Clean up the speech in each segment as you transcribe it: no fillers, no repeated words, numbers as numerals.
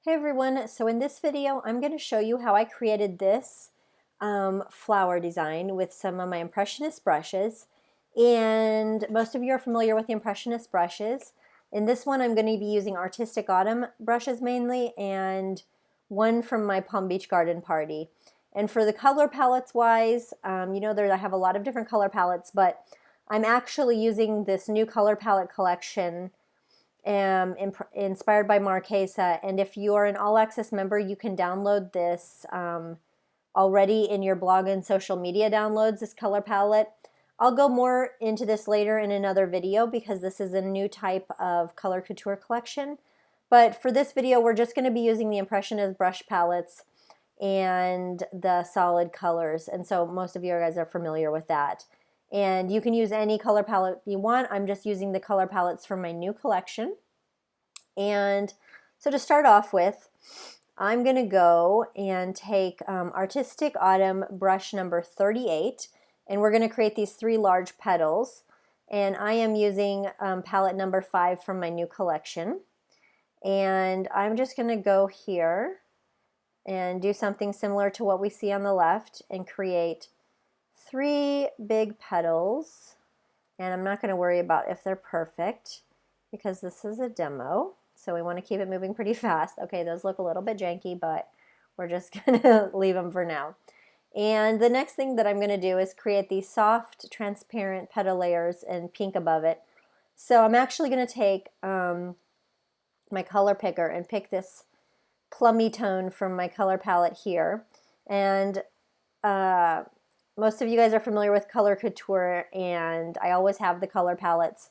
Hey everyone, so in this video I'm going to show you how I created this flower design with some of my Impressionist brushes, and most of you are familiar with the Impressionist brushes. In this one I'm going to be using Artistic Autumn brushes mainly, and one from my Palm Beach garden party. And for the color palettes wise, I have a lot of different color palettes, but I'm actually using this new color palette collection inspired by Marchesa, and if you are an All Access member, you can download this already in your blog and social media downloads, this color palette. I'll go more into this later in another video because this is a new type of color couture collection. But for this video, we're just going to be using the Impressionist brush palettes and the solid colors, and so most of you guys are familiar with that. And you can use any color palette you want. I'm just using the color palettes from my new collection. And so to start off with, I'm going to go and take Artistic Autumn brush number 38, and we're going to create these 3 large petals. And I am using palette number 5 from my new collection. And I'm just going to go here and do something similar to what we see on the left and create 3 big petals. And I'm not going to worry about if they're perfect because this is a demo. So we want to keep it moving pretty fast. Okay, those look a little bit janky, but we're just going to leave them for now. And the next thing that I'm going to do is create these soft, transparent petal layers in pink above it. So I'm actually going to take my color picker and pick this plummy tone from my color palette here. And most of you guys are familiar with color couture, and I always have the color palettes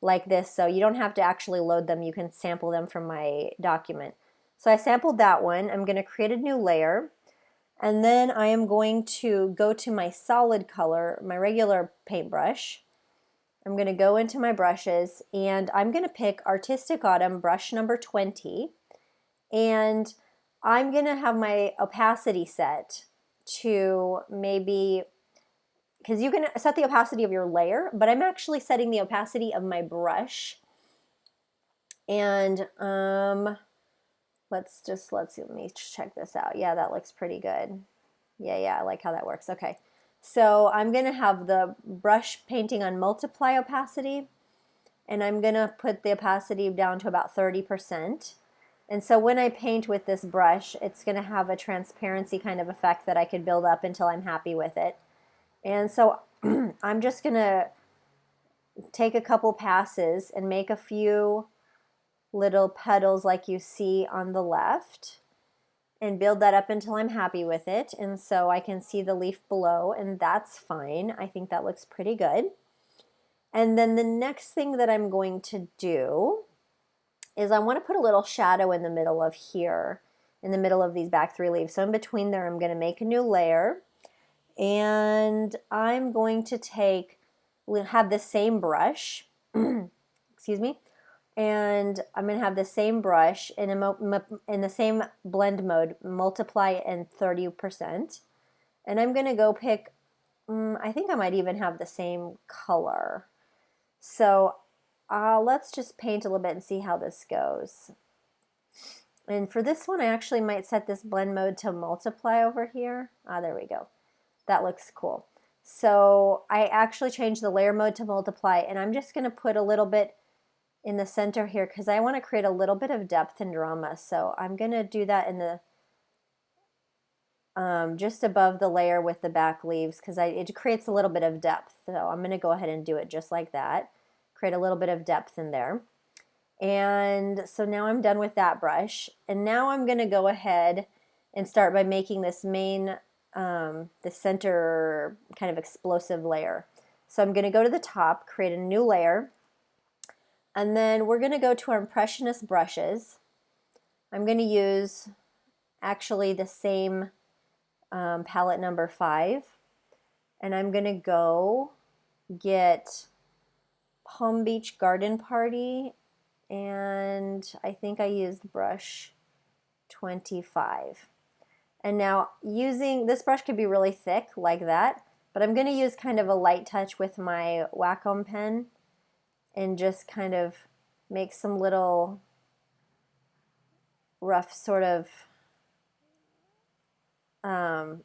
like this, so you don't have to actually load them. You can sample them from my document. So I sampled that one. I'm going to create a new layer, and then I am going to go to my solid color, my regular paintbrush. I'm going to go into my brushes, and I'm going to pick Artistic Autumn brush number 20, and I'm going to have my opacity set to maybe, because you can set the opacity of your layer, but I'm actually setting the opacity of my brush. And let me check this out. Yeah, that looks pretty good. Yeah, I like how that works. Okay, so I'm gonna have the brush painting on multiply opacity, and I'm gonna put the opacity down to about 30%. And so when I paint with this brush, it's gonna have a transparency kind of effect that I could build up until I'm happy with it. And so I'm just going to take a couple passes and make a few little petals like you see on the left and build that up until I'm happy with it. And so I can see the leaf below, and that's fine. I think that looks pretty good. And then the next thing that I'm going to do is I want to put a little shadow in the middle of here, in the middle of these back 3 leaves. So in between there, I'm going to make a new layer. And I'm going to have the same brush, excuse me, and I'm going to have the same brush in the same blend mode, multiply in 30%. And I'm going to go pick, I think I might even have the same color. So let's just paint a little bit and see how this goes. And for this one, I actually might set this blend mode to multiply over here. There we go. That looks cool. So I actually changed the layer mode to multiply, and I'm just going to put a little bit in the center here because I want to create a little bit of depth and drama. So I'm going to do that in the just above the layer with the back leaves because it creates a little bit of depth. So I'm going to go ahead and do it just like that. Create a little bit of depth in there. And so now I'm done with that brush. And now I'm going to go ahead and start by making this main the center kind of explosive layer. So I'm going to go to the top, create a new layer, and then we're going to go to our Impressionist brushes. I'm going to use actually the same palette number 5, and I'm going to go get Palm Beach Garden Party, and I think I used brush 25. And now using this brush could be really thick like that, but I'm going to use kind of a light touch with my Wacom pen and just kind of make some little rough sort of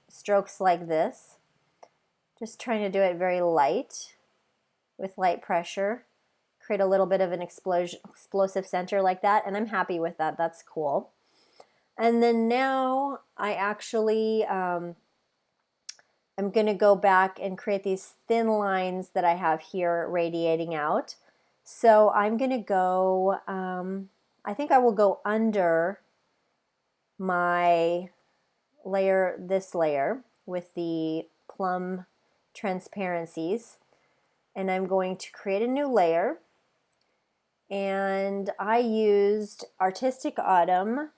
strokes like this. Just trying to do it very light with light pressure. Create a little bit of an explosive center like that, and I'm happy with that. That's cool. And then now I actually I'm going to go back and create these thin lines that I have here radiating out. So I'm going to go, I think I will go under my layer, this layer with the plum transparencies, and I'm going to create a new layer. And I used Artistic Autumn.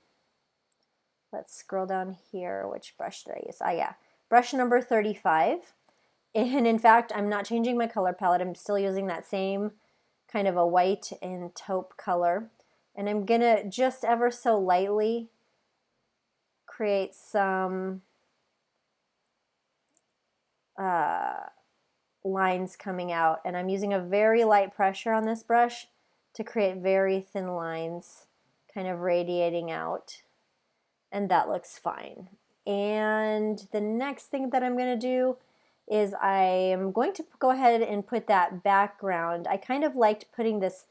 Let's scroll down here. Which brush did I use? Yeah, brush number 35. And in fact, I'm not changing my color palette. I'm still using that same kind of a white and taupe color. And I'm gonna just ever so lightly create some lines coming out. And I'm using a very light pressure on this brush to create very thin lines kind of radiating out. And that looks fine. And the next thing that I'm going to do is I am going to go ahead and put that background. I kind of liked putting this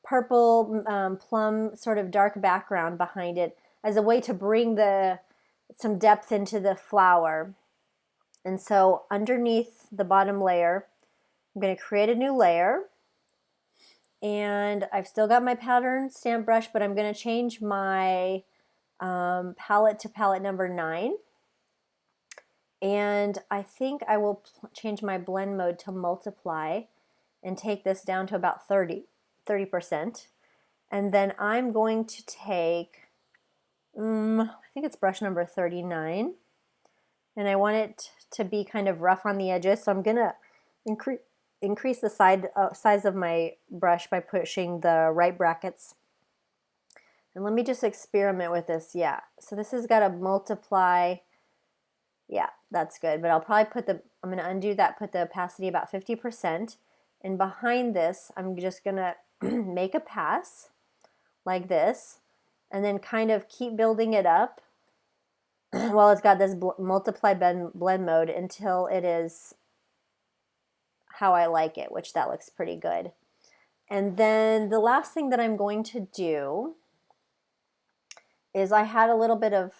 purple plum sort of dark background behind it as a way to bring some depth into the flower. And so underneath the bottom layer, I'm going to create a new layer. And I've still got my pattern stamp brush, but I'm going to change my palette to palette number 9. And I think I will change my blend mode to multiply and take this down to about 30%. And then I'm going to take, I think it's brush number 39. And I want it to be kind of rough on the edges. So I'm going to increase the size of my brush by pushing the right brackets. And let me just experiment with this. Yeah, so this has got to multiply. Yeah, that's good. But I'll probably I'm going to undo that, put the opacity about 50%. And behind this, I'm just going to make a pass like this. And then kind of keep building it up while it's got this multiply blend mode until it is how I like it, which that looks pretty good. And then the last thing that I'm going to do is I had a little bit of,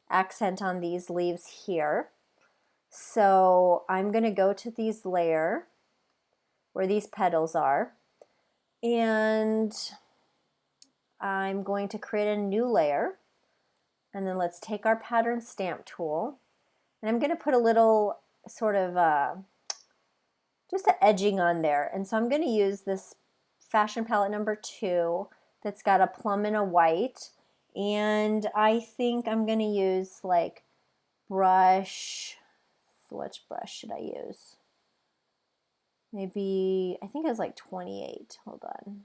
accent on these leaves here. So I'm going to go to these layer where these petals are, and I'm going to create a new layer. And then let's take our pattern stamp tool, and I'm going to put a little sort of just an edging on there. And so I'm going to use this fashion palette number 2 that's got a plum and a white. And I think I'm going to use like which brush should I use? Maybe, I think it was like 28. Hold on.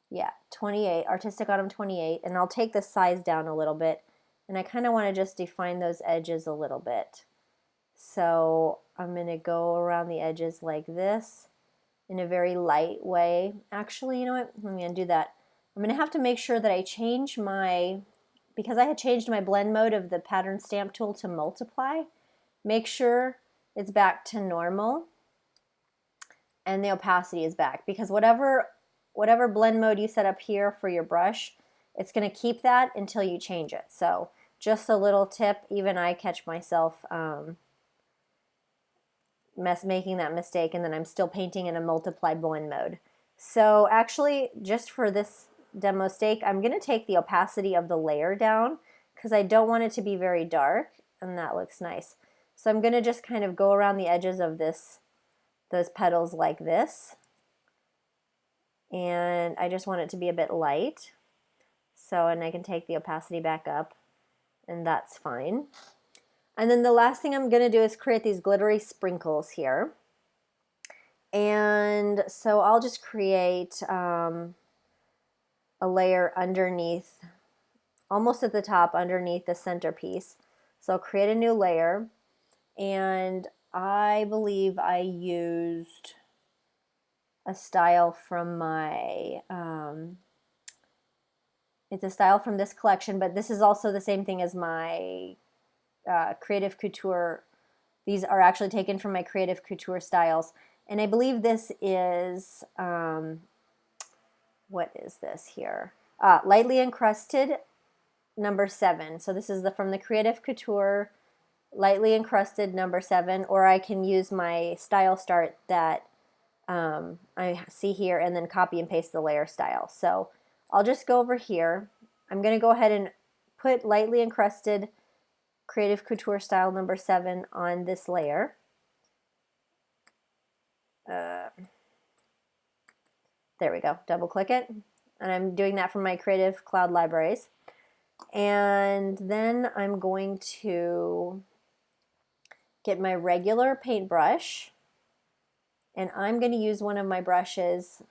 Yeah, 28, Artistic Autumn 28. And I'll take the size down a little bit. And I kind of want to just define those edges a little bit. So I'm going to go around the edges like this in a very light way. Actually, you know what? I'm going to do that. I'm going to have to make sure that I change because I had changed my blend mode of the pattern stamp tool to multiply, make sure it's back to normal and the opacity is back, because whatever blend mode you set up here for your brush, it's going to keep that until you change it. So just a little tip, even I catch myself making that mistake, and then I'm still painting in a multiply blend mode. So actually, just for this demo stake, I'm going to take the opacity of the layer down because I don't want it to be very dark, and that looks nice. So I'm going to just kind of go around the edges of those petals like this, and I just want it to be a bit light. So, and I can take the opacity back up, and that's fine. And then the last thing I'm going to do is create these glittery sprinkles here. And so I'll just create a layer underneath, almost at the top underneath the centerpiece. So I'll create a new layer, and I believe I used a style from my, it's a style from this collection, but this is also the same thing as my Creative Couture. These are actually taken from my Creative Couture styles. And I believe this is, what is this here? Lightly Encrusted number 7. So this is from the Creative Couture Lightly Encrusted number 7, or I can use my style start that I see here and then copy and paste the layer style. So I'll just go over here. I'm going to go ahead and put Lightly Encrusted Creative Couture style number 7 on this layer. There we go. Double click it. And I'm doing that from my Creative Cloud libraries. And then I'm going to get my regular paintbrush, and I'm going to use one of my brushes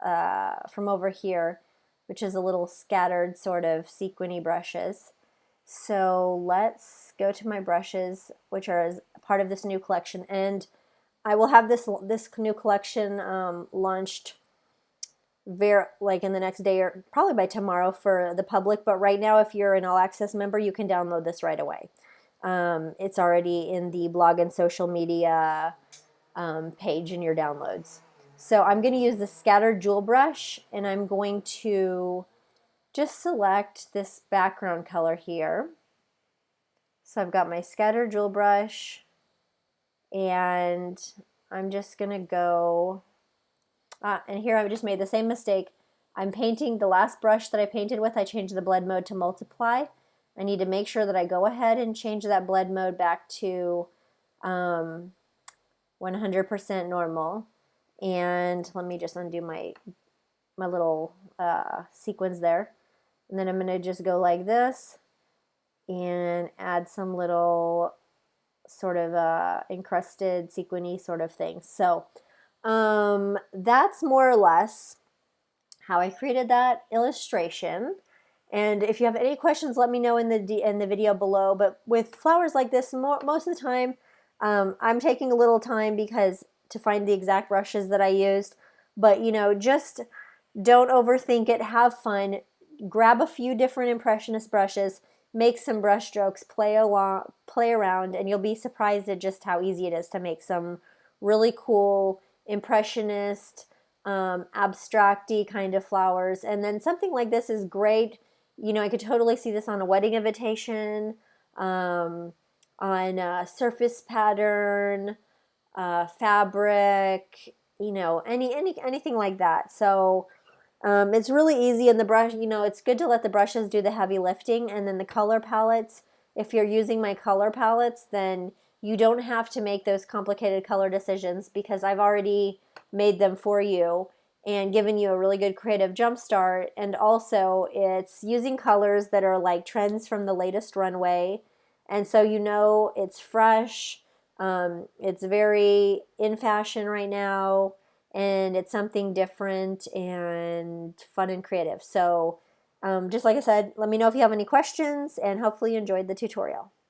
from over here, which is a little scattered sort of sequiny brushes. So let's go to my brushes, which are as part of this new collection, and I will have this new collection launched like in the next day or probably by tomorrow for the public. But right now, if you're an all access member, you can download this right away. It's already in the blog and social media page in your downloads. So I'm going to use the scattered jewel brush, and I'm going to just select this background color here. So I've got my scattered jewel brush, and I'm just going to go, and here I just made the same mistake. I'm painting the last brush that I painted with. I changed the blend mode to multiply. I need to make sure that I go ahead and change that blend mode back to 100% normal. And let me just undo my little sequins there. And then I'm going to just go like this and add some little sort of encrusted sequiny sort of thing. So that's more or less how I created that illustration. And if you have any questions, let me know in the video below. But with flowers like this, most of the time, I'm taking a little time because to find the exact brushes that I used. But you know, just don't overthink it. Have fun. Grab a few different impressionist brushes, make some brush strokes, play around, and you'll be surprised at just how easy it is to make some really cool impressionist, abstract-y kind of flowers. And then something like this is great. You know, I could totally see this on a wedding invitation, on a surface pattern, fabric, you know, anything like that. So it's really easy, and the brush, you know, it's good to let the brushes do the heavy lifting. And then the color palettes, if you're using my color palettes, then you don't have to make those complicated color decisions because I've already made them for you and given you a really good creative jump start. And also it's using colors that are like trends from the latest runway, and so you know it's fresh, it's very in fashion right now, and it's something different and fun and creative. So just like I said, let me know if you have any questions, and hopefully you enjoyed the tutorial.